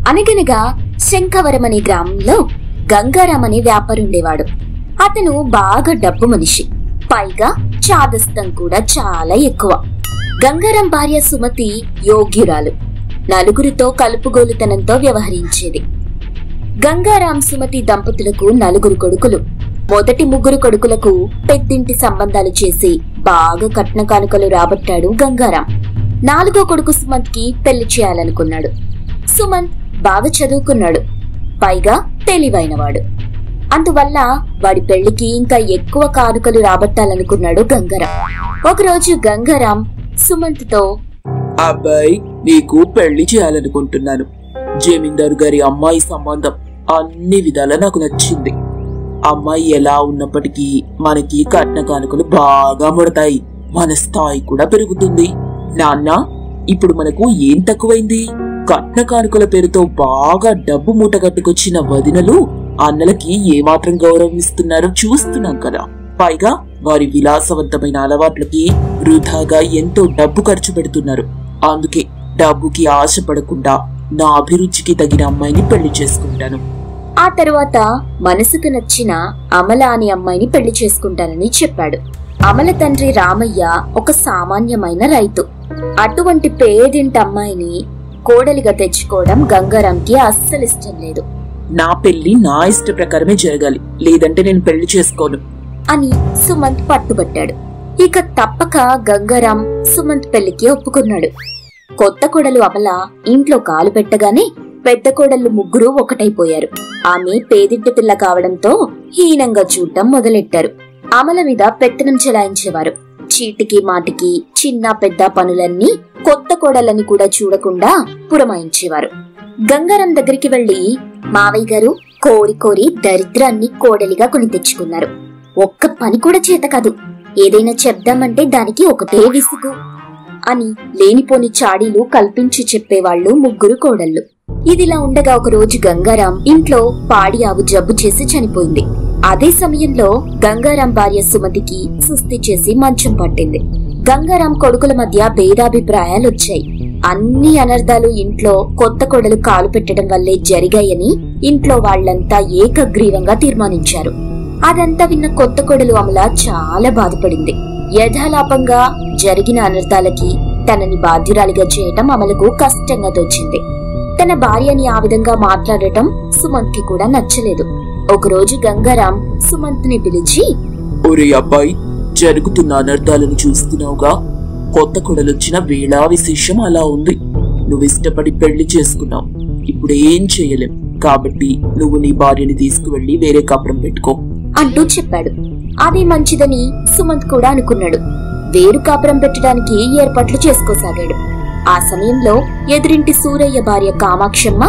అనగనగా శంఖవరం అనే గ్రామంలో గంగారాం అనే వ్యాపారుండేవాడు. అతను బాగా డబ్బు మనిషి, పైగా చాదస్తం కూడా చాలా ఎక్కువ. గంగారాం భార్య సుమతి యోగ్యురాలు, నలుగురితో కలుపుగోలుతనంతో వ్యవహరించేది. గంగారాం సుమతి దంపతులకు 4 కొడుకులు. మొదటి 3 కొడుకులకు పెద్దింటి సంబంధాలు చేసి బాగా కట్న కానుకలు రాబట్టాడు గంగారాం. 4వ కొడుకు సుమంత్కి పెళ్లి చేయాలనుకున్నాడు. సుమంత్ బాగా చదువుకున్నాడు, పైగా తెలివైనవాడు. అందువల్ల వాడి పెళ్లికి ఇంకా ఎక్కువ కానుకలు రాబట్టాలనుకున్నాడు గంగారాం. ఒకరోజు గంగారాం సుమంత్తో, అబ్బాయి, నీకు పెళ్లి చేయాలనుకుంటున్నాను. జమీందారు గారి అమ్మాయి సంబంధం అన్ని విధాలా నాకు నచ్చింది. అమ్మాయి ఎలా ఉన్నప్పటికీ మనకి కట్న కానుకలు బాగా ముడతాయి, మన స్థాయి కూడా పెరుగుతుంది. నాన్న, ఇప్పుడు మనకు ఏం తక్కువైంది? కట్న కానుకల పేరుతో బాగా డబ్బు మూటగట్టుకొచ్చిన వదినలు అన్నలకి ఏమాత్రం గౌరవం ఇస్తున్నారో చూస్తున్నాం కదా. పైగా వారి విలాసవంతమైన అలవాట్లకి వృధాగా ఎంతో డబ్బు ఖర్చు పెడుతున్నారు. అందుకే డబ్బుకి ఆశపడకుండా నా అభిరుచికి తగిన అమ్మాయిని పెళ్లి చేసుకుంటాను. ఆ తరువాత మనసుకు నచ్చిన అమల అనే అమ్మాయిని పెళ్లి చేసుకుంటానని చెప్పాడు. అమల తండ్రి రామయ్య ఒక సామాన్యమైన రైతు. అటువంటి పేదింటి అమ్మాయిని కోడలిగా తెచ్చుకోవడం గంగారాంకి అస్సలు ఇష్టం లేదు. నా పెళ్లి నా ఇష్ట ప్రకారమే జరగాలి, లేదంటే నేను పెళ్లి చేసుకోను అని సుమంత్ పట్టుబట్టాడు. ఇక తప్పక గంగారాం సుమంత్ పెళ్లికి ఒప్పుకున్నాడు. కొత్త కోడలు అమల ఇంట్లో కాలు పెట్టగానే పెద్ద కోడళ్లు 3 ఒకటైపోయారు. ఆమె పేదింటి పిల్ల కావడంతో హీనంగా చూడటం మొదలెట్టారు. అమల మీద పెత్తనం చెలాయించేవారు. చీటికి మాటికి చిన్న పెద్ద పనులన్నీ కొత్త కోడలని కూడా చూడకుండా పురమాయించేవారు. గంగారాం దగ్గరికి వెళ్లి, మావయ్య గారు కోరి కోరి దరిద్రాన్ని కోడలిగా కొని తెచ్చుకున్నారు. ఒక్క పని కూడా చేత కాదు, ఏదైనా చెప్దామంటే దానికి ఒకటే విసుగు అని లేనిపోని చాడీలు కల్పించి చెప్పేవాళ్లు 3 కోడళ్లు. ఇదిలా ఉండగా ఒకరోజు గంగారాం ఇంట్లో పాడి ఆవు జబ్బు చేసి చనిపోయింది. అదే సమయంలో గంగారాం భార్య సుమతికి సుస్థి చేసి మంచం పట్టింది. గంగారాం కొడుకుల మధ్య భేదాభిప్రాయాలొచ్చాయి. అన్ని అనర్థాలు ఇంట్లో కొత్త కోడలు కాలు పెట్టడం వల్లే జరిగాయని ఇంట్లో వాళ్లంతా ఏకగ్రీవంగా తీర్మానించారు. అదంతా విన్న కొత్త కోడలు అమల చాలా బాధపడింది. యథాలాపంగా జరిగిన అనర్థాలకి తనని బాధ్యురాలిగా చేయటం అమలకు కష్టంగా తోచింది. తన భార్యని ఆ విధంగా మాట్లాడటం సుమంత్ కి కూడా నచ్చలేదు. ఒకరోజు గంగారాం సుమంత్ ని పిలిచి, ఒరే అబ్బాయి, జరుగుతున్న అనర్థాలను చూస్తున్నావుగా. కొత్త కొడలొచ్చిన వేళా విశేషం అలా ఉంది. నువ్విష్టపడి పెళ్లి చేసుకున్నావు, ఇప్పుడేం చేయలేం. కాబట్టి నువ్వు నీ భార్యని తీసుకువెళ్లి వేరే కాపురం పెట్టుకో అంటూ చెప్పాడు. అదే మంచిదని సుమంత్ కూడా అనుకున్నాడు. వేరు కాపురం పెట్టడానికి ఏర్పాట్లు చేసుకోసాగాడు. ఆ సమయంలో ఎదురింటి సూరయ్య భార్య కామాక్షమ్మ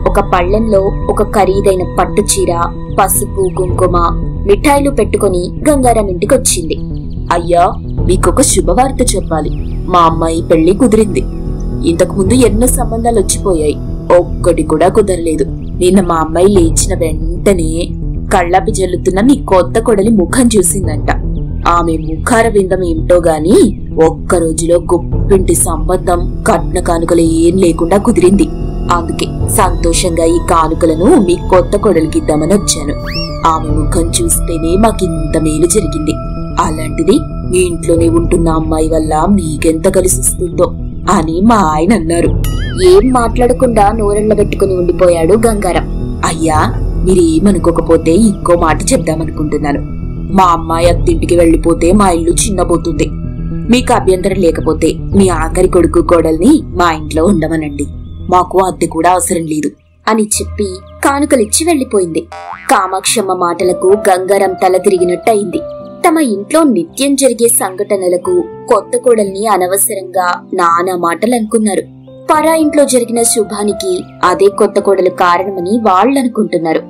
ఒక పళ్లెంలో ఒక ఖరీదైన పట్టు చీర, పసుపు, కుంకుమ, మిఠాయిలు పెట్టుకుని గంగారాం ఇంటికొచ్చింది. అయ్యా, మీకొక శుభవార్త చెప్పాలి. మా అమ్మాయి పెళ్లి కుదిరింది. ఇంతకు ముందు ఎన్నో సంబంధాలు వచ్చిపోయాయి, ఒక్కటి కూడా కుదరలేదు. నిన్న మా అమ్మాయి లేచిన వెంటనే కళ్ళాపి జల్లుతున్న మీ కొత్త కొడలి ముఖం చూసిందంట. ఆమె ముఖార విందం ఏమిటో గాని ఒక్క రోజులో గొప్పింటి సంబంధం, కట్న కానుకలు ఏం లేకుండా కుదిరింది. అందుకే సంతోషంగా ఈ కానుకలను మీ కొత్త కొడలికి ఇద్దామని వచ్చాను. ఆమె ముఖం చూస్తేనే మాకింత మేలు జరిగింది. అలాంటిది మీ ఇంట్లోనే ఉంటున్న అమ్మాయి వల్ల మీకెంత కలిసిస్తుందో అని మా ఆయన అన్నారు. ఏం మాట్లాడకుండా నోరెళ్ల పెట్టుకుని ఉండిపోయాడు గంగారాం. అయ్యా, మీరేమనుకోకపోతే ఇంకో మాట చెప్దామనుకుంటున్నాను. మా అమ్మాయి అత్తింటికి వెళ్లిపోతే మా ఇల్లు చిన్నబోతుంది. మీకు అభ్యంతరం లేకపోతే మీ ఆఖరి కొడుకు కోడల్ని మా ఇంట్లో ఉండమనండి. మాకు అద్దె కూడా అవసరం లేదు అని చెప్పి కానుకలిచ్చి వెళ్లిపోయింది. కామాక్షమ్మ మాటలకు గంగారాం తల తిరిగినట్టయింది. తమ ఇంట్లో నిత్యం జరిగే సంఘటనలకు కొత్త కోడల్ని అనవసరంగా నానా మాటలనుకున్నారు. పరా ఇంట్లో జరిగిన శుభానికి అదే కొత్త కోడలు కారణమని వాళ్లనుకుంటున్నారు.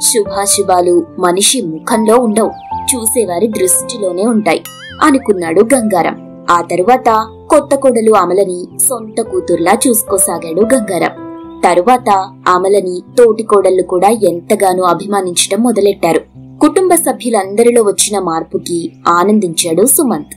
శుభాశుభాలు మనిషి ముఖంలో ఉండవు, చూసేవారి దృష్టిలోనే ఉంటాయి అనుకున్నాడు గంగారాం. ఆ తరువాత కొత్త కోడలు అమలని సొంత కూతుర్లా చూసుకోసాగాడు గంగారాం. తరువాత అమలని తోటి కోడళ్లు కూడా ఎంతగానో అభిమానించడం మొదలెట్టారు. కుటుంబ సభ్యులందరిలో వచ్చిన మార్పుకి ఆనందించాడు సుమంత్.